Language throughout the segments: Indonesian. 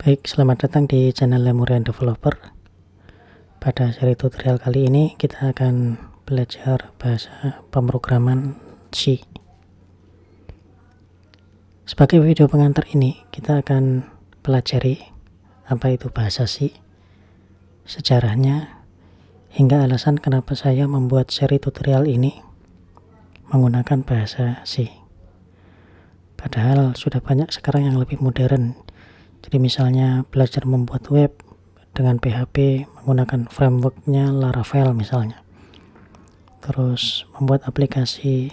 Baik, selamat datang di channel Lemurian Developer. Pada seri tutorial kali ini kita akan belajar bahasa pemrograman C. Sebagai video pengantar ini, kita akan pelajari apa itu bahasa C, sejarahnya, hingga alasan kenapa saya membuat seri tutorial ini menggunakan bahasa C. Padahal sudah banyak sekarang yang lebih modern. Jadi misalnya belajar membuat web dengan PHP menggunakan frameworknya Laravel misalnya. Terus membuat aplikasi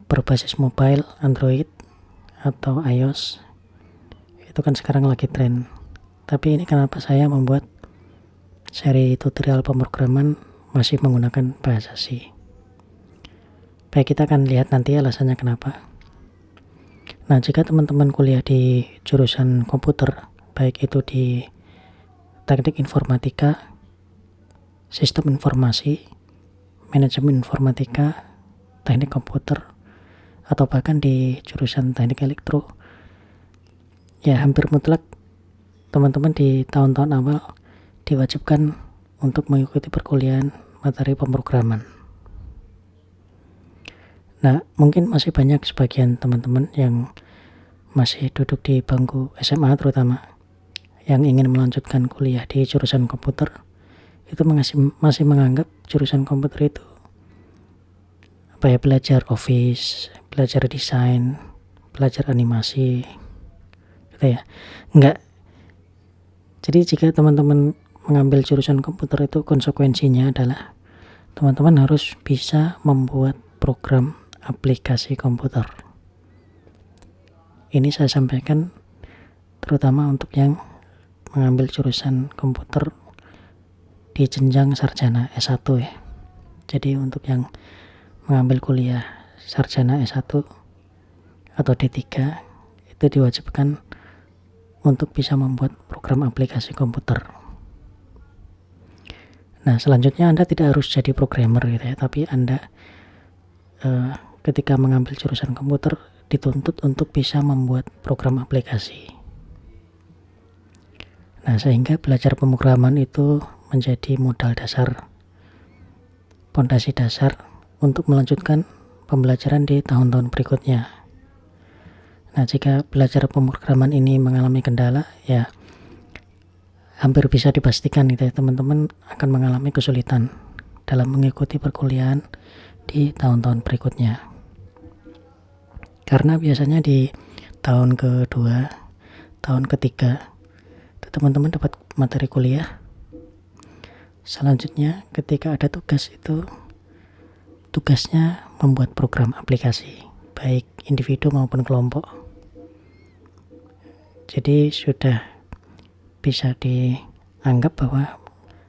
berbasis mobile, Android atau iOS. Itu kan sekarang lagi tren. Tapi ini kenapa saya membuat seri tutorial pemrograman masih menggunakan bahasa C. Baik, kita akan lihat nanti alasannya kenapa. Nah, jika teman-teman kuliah di jurusan komputer, baik itu di teknik informatika, sistem informasi, manajemen informatika, teknik komputer, atau bahkan di jurusan teknik elektro, ya hampir mutlak teman-teman di tahun-tahun awal diwajibkan untuk mengikuti perkuliahan materi pemrograman. Nah, mungkin masih banyak sebagian teman-teman yang masih duduk di bangku SMA terutama, yang ingin melanjutkan kuliah di jurusan komputer, itu masih menganggap jurusan komputer itu belajar Office, belajar desain, belajar animasi, gitu ya. Enggak. Jadi jika teman-teman mengambil jurusan komputer itu konsekuensinya adalah teman-teman harus bisa membuat program aplikasi komputer. Ini saya sampaikan terutama untuk yang mengambil jurusan komputer di jenjang sarjana S1 ya. Jadi untuk yang mengambil kuliah sarjana S1 atau D3 itu diwajibkan untuk bisa membuat program aplikasi komputer. Nah, selanjutnya Anda tidak harus jadi programmer gitu ya, tapi Anda ketika mengambil jurusan komputer dituntut untuk bisa membuat program aplikasi. Nah, sehingga belajar pemrograman itu menjadi modal dasar, pondasi dasar untuk melanjutkan pembelajaran di tahun-tahun berikutnya. Nah, jika belajar pemrograman ini mengalami kendala, ya hampir bisa dipastikan gitu ya, teman-teman akan mengalami kesulitan dalam mengikuti perkuliahan di tahun-tahun berikutnya. Karena biasanya di tahun kedua, tahun ketiga, teman-teman dapat materi kuliah. Selanjutnya ketika ada tugas itu, tugasnya membuat program aplikasi, baik individu maupun kelompok. Jadi sudah bisa dianggap bahwa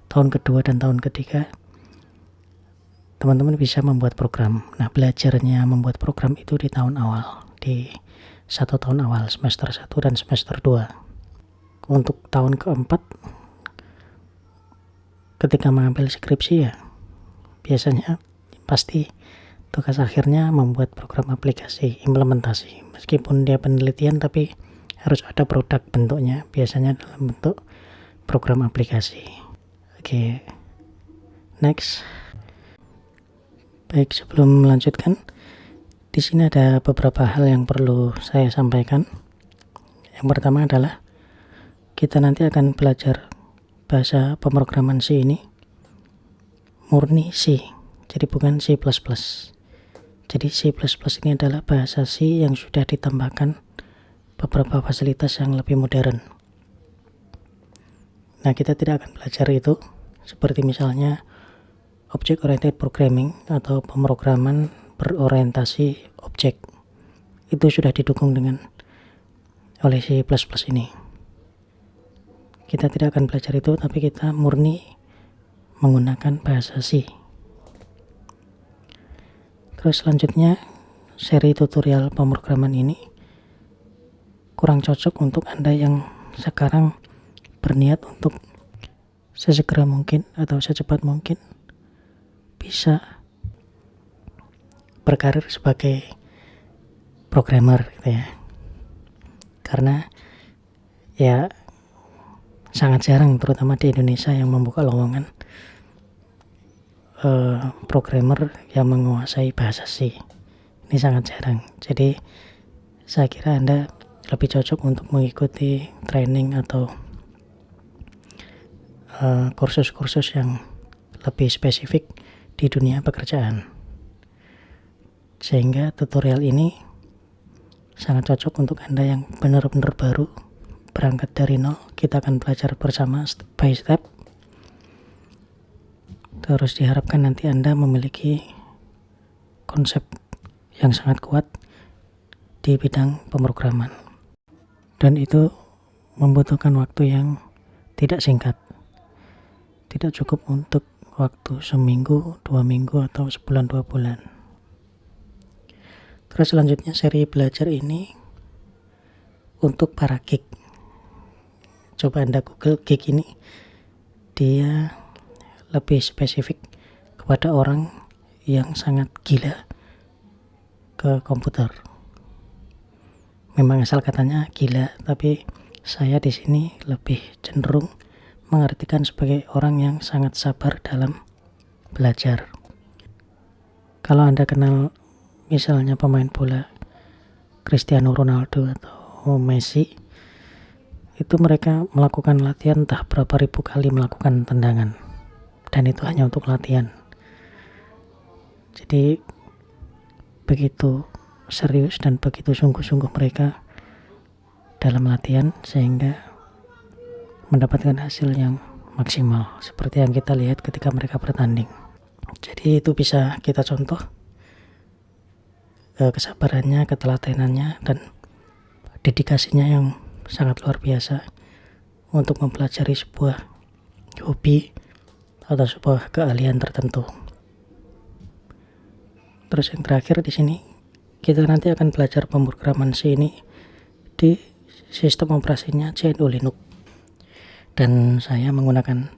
tahun kedua dan tahun ketiga teman-teman bisa membuat program. Nah, belajarnya membuat program itu di tahun awal, di 1 tahun awal, semester 1 dan semester 2. Untuk tahun keempat, ketika mengambil skripsi ya, biasanya pasti tugas akhirnya membuat program aplikasi, implementasi. Meskipun dia penelitian, tapi harus ada produk bentuknya, biasanya dalam bentuk program aplikasi. Oke, next. Baik, sebelum melanjutkan, di sini ada beberapa hal yang perlu saya sampaikan. Yang pertama adalah kita nanti akan belajar bahasa pemrograman C ini murni C, jadi bukan C++. Jadi C++ ini adalah bahasa C yang sudah ditambahkan beberapa fasilitas yang lebih modern. Nah, kita tidak akan belajar itu, seperti misalnya Object Oriented Programming atau pemrograman berorientasi objek. Itu sudah didukung oleh C++ ini. Kita tidak akan belajar itu, tapi kita murni menggunakan bahasa C. Terus selanjutnya, seri tutorial pemrograman ini kurang cocok untuk Anda yang sekarang berniat untuk sesegera mungkin atau secepat mungkin bisa berkarir sebagai programmer gitu ya. Karena Ya sangat jarang, terutama di Indonesia yang membuka lowongan programmer yang menguasai bahasa C. Ini sangat jarang. Jadi saya kira Anda lebih cocok untuk mengikuti training atau kursus-kursus yang lebih spesifik di dunia pekerjaan. Sehingga tutorial ini sangat cocok untuk Anda yang benar-benar baru, berangkat dari nol. Kita akan belajar bersama step by step. Terus diharapkan nanti Anda memiliki konsep yang sangat kuat di bidang pemrograman. Dan itu membutuhkan waktu yang tidak singkat. Tidak cukup untuk waktu seminggu, 2 minggu, atau sebulan 2 bulan. Terus selanjutnya seri belajar ini untuk para geek. Coba Anda Google geek ini, dia lebih spesifik kepada orang yang sangat gila ke komputer. Memang asal katanya gila, tapi saya di sini lebih cenderung mengartikan sebagai orang yang sangat sabar dalam belajar. Kalau Anda kenal misalnya pemain bola Cristiano Ronaldo atau Messi, itu mereka melakukan latihan entah berapa ribu kali melakukan tendangan, dan itu hanya untuk latihan. Jadi begitu serius dan begitu sungguh-sungguh mereka dalam latihan sehingga mendapatkan hasil yang maksimal seperti yang kita lihat ketika mereka bertanding. Jadi itu bisa kita contoh kesabarannya, ketelatenannya, dan dedikasinya yang sangat luar biasa untuk mempelajari sebuah hobi atau sebuah keahlian tertentu. Terus yang terakhir di sini, kita nanti akan belajar pemrograman C ini di sistem operasinya GNU Linux. Dan saya menggunakan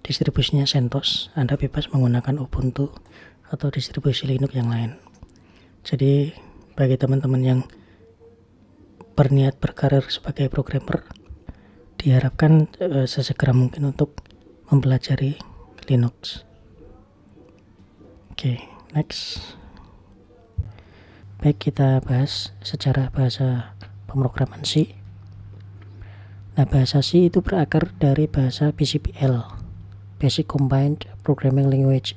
distribusinya CentOS. Anda bebas menggunakan Ubuntu atau distribusi Linux yang lain. Jadi bagi teman-teman yang berniat berkarir sebagai programmer, diharapkan sesegera mungkin untuk mempelajari Linux. Oke, next. Baik, kita bahas sejarah bahasa pemrograman C. Nah, bahasa C itu berakar dari bahasa BCPL, Basic Combined Programming Language,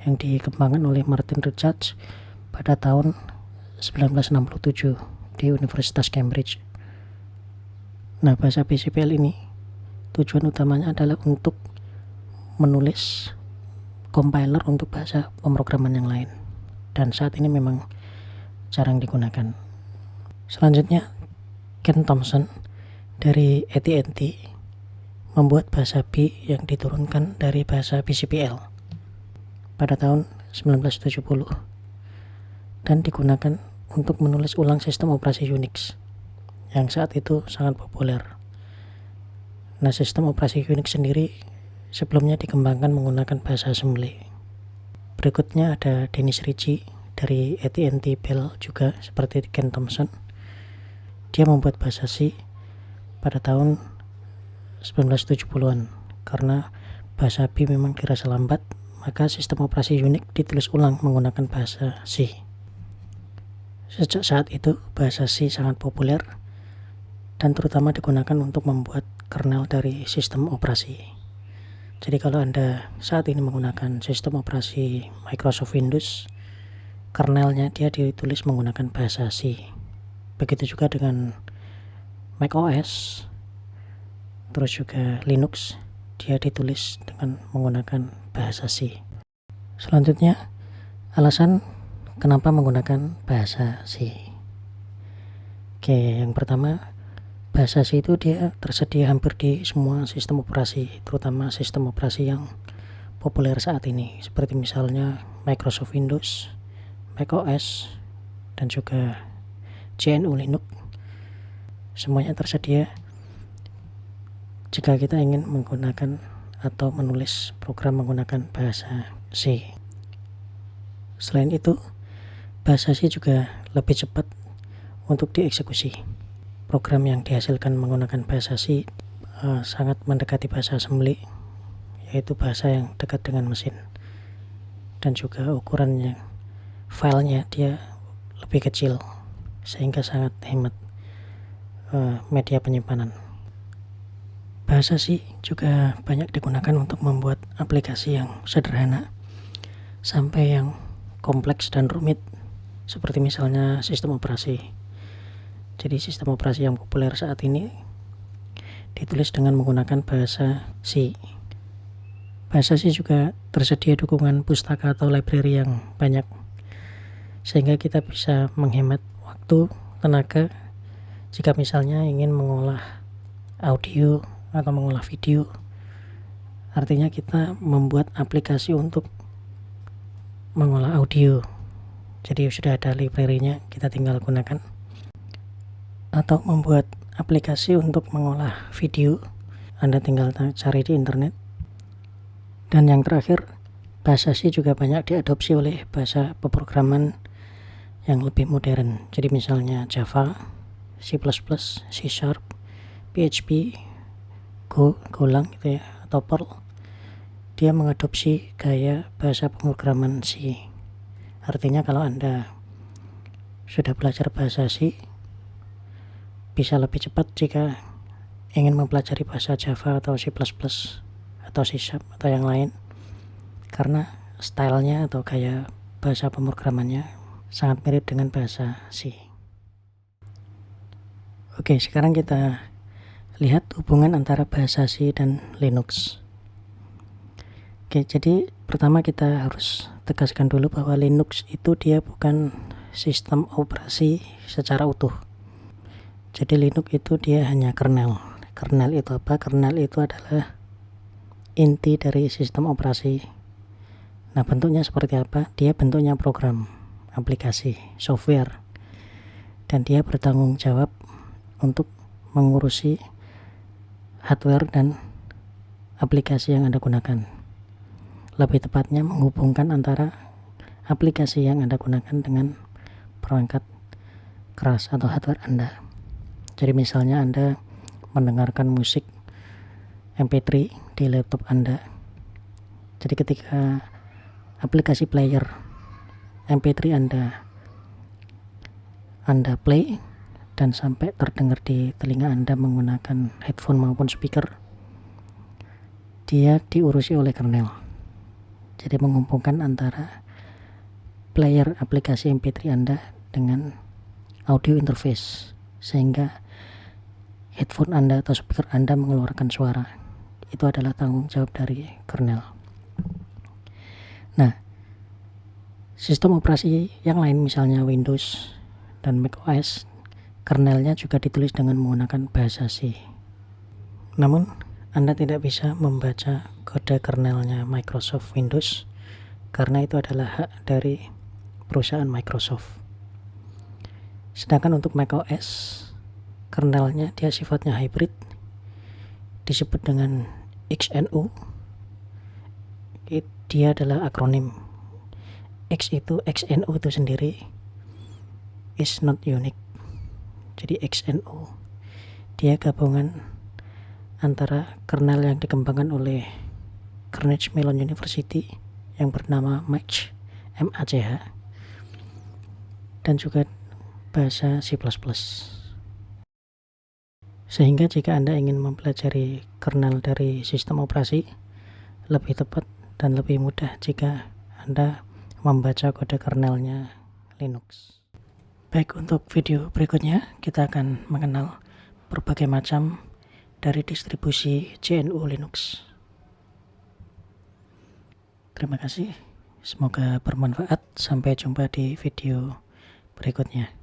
yang dikembangkan oleh Martin Richards pada tahun 1967 di Universitas Cambridge. Nah, bahasa BCPL ini tujuan utamanya adalah untuk menulis compiler untuk bahasa pemrograman yang lain, dan saat ini memang jarang digunakan. Selanjutnya, Ken Thompson dari AT&T membuat bahasa B yang diturunkan dari bahasa BCPL pada tahun 1970 dan digunakan untuk menulis ulang sistem operasi Unix yang saat itu sangat populer. Nah, sistem operasi Unix sendiri sebelumnya dikembangkan menggunakan bahasa assembly. Berikutnya ada Dennis Ritchie dari AT&T Bell, juga seperti Ken Thompson. Dia membuat bahasa C pada tahun 1970-an. Karena bahasa B memang dirasa lambat, maka sistem operasi Unix ditulis ulang menggunakan bahasa C. Sejak saat itu, bahasa C sangat populer dan terutama digunakan untuk membuat kernel dari sistem operasi. Jadi kalau Anda saat ini menggunakan sistem operasi Microsoft Windows, kernelnya dia ditulis menggunakan bahasa C. Begitu juga dengan Mac OS, terus juga Linux, dia ditulis dengan menggunakan bahasa C. Selanjutnya, alasan kenapa menggunakan bahasa C. Oke, yang pertama, bahasa C itu dia tersedia hampir di semua sistem operasi, terutama sistem operasi yang populer saat ini, seperti misalnya Microsoft Windows, Mac OS, dan juga GNU Linux. Semuanya tersedia jika kita ingin menggunakan atau menulis program menggunakan bahasa C. Selain itu, bahasa C juga lebih cepat untuk dieksekusi. program yang dihasilkan menggunakan bahasa C sangat mendekati bahasa assembly, yaitu bahasa yang dekat dengan mesin, dan juga ukurannya, filenya dia lebih kecil sehingga sangat hemat media penyimpanan. Bahasa C juga banyak digunakan untuk membuat aplikasi yang sederhana sampai yang kompleks dan rumit, seperti misalnya sistem operasi. Jadi sistem operasi yang populer saat ini ditulis dengan menggunakan bahasa C. Bahasa C juga tersedia dukungan pustaka atau library yang banyak, sehingga kita bisa menghemat waktu, tenaga jika misalnya ingin mengolah audio atau mengolah video. Artinya kita membuat aplikasi untuk mengolah audio, jadi sudah ada library-nya, kita tinggal gunakan. Atau membuat aplikasi untuk mengolah video, Anda tinggal cari di internet. Dan yang terakhir, bahasa C juga banyak diadopsi oleh bahasa pemrograman yang lebih modern, jadi misalnya Java, C++, C#, PHP, Golang gitu ya, atau Perl. Dia mengadopsi gaya bahasa pemrograman C. Artinya kalau Anda sudah belajar bahasa C, bisa lebih cepat jika ingin mempelajari bahasa Java atau C++ atau C# atau yang lain, karena stylenya atau gaya bahasa pemrogramannya sangat mirip dengan bahasa C. Oke, sekarang kita lihat hubungan antara bahasa C dan Linux. Oke, jadi pertama kita harus tegaskan dulu bahwa Linux itu dia bukan sistem operasi secara utuh. Jadi Linux itu dia hanya kernel. Kernel itu apa? Kernel itu adalah inti dari sistem operasi. Nah, bentuknya seperti apa? Dia bentuknya program, aplikasi, software. Dan dia bertanggung jawab untuk mengurusi hardware dan aplikasi yang Anda gunakan. Lebih tepatnya menghubungkan antara aplikasi yang Anda gunakan dengan perangkat keras atau hardware Anda. Jadi misalnya Anda mendengarkan musik MP3 di laptop Anda. Jadi ketika aplikasi player MP3 Anda play dan sampai terdengar di telinga Anda menggunakan headphone maupun speaker, dia diurusi oleh kernel. Jadi menghubungkan antara player aplikasi MP3 Anda dengan audio interface, sehingga headphone Anda atau speaker Anda mengeluarkan suara. Itu adalah tanggung jawab dari kernel. Nah, sistem operasi yang lain misalnya Windows dan macOS, kernelnya juga ditulis dengan menggunakan bahasa C. Namun, Anda tidak bisa membaca kode kernelnya Microsoft Windows karena itu adalah hak dari perusahaan Microsoft. Sedangkan untuk macOS, kernelnya dia sifatnya hybrid, disebut dengan XNU. Dia adalah akronim. XNU itu sendiri is not unique. Jadi XNU dia gabungan antara kernel yang dikembangkan oleh Carnegie Mellon University yang bernama MACH, dan juga bahasa C++. Sehingga jika Anda ingin mempelajari kernel dari sistem operasi, lebih tepat dan lebih mudah jika Anda membaca kode kernelnya Linux. Baik, untuk video berikutnya kita akan mengenal berbagai macam dari distribusi GNU Linux. Terima kasih, semoga bermanfaat. Sampai jumpa di video berikutnya.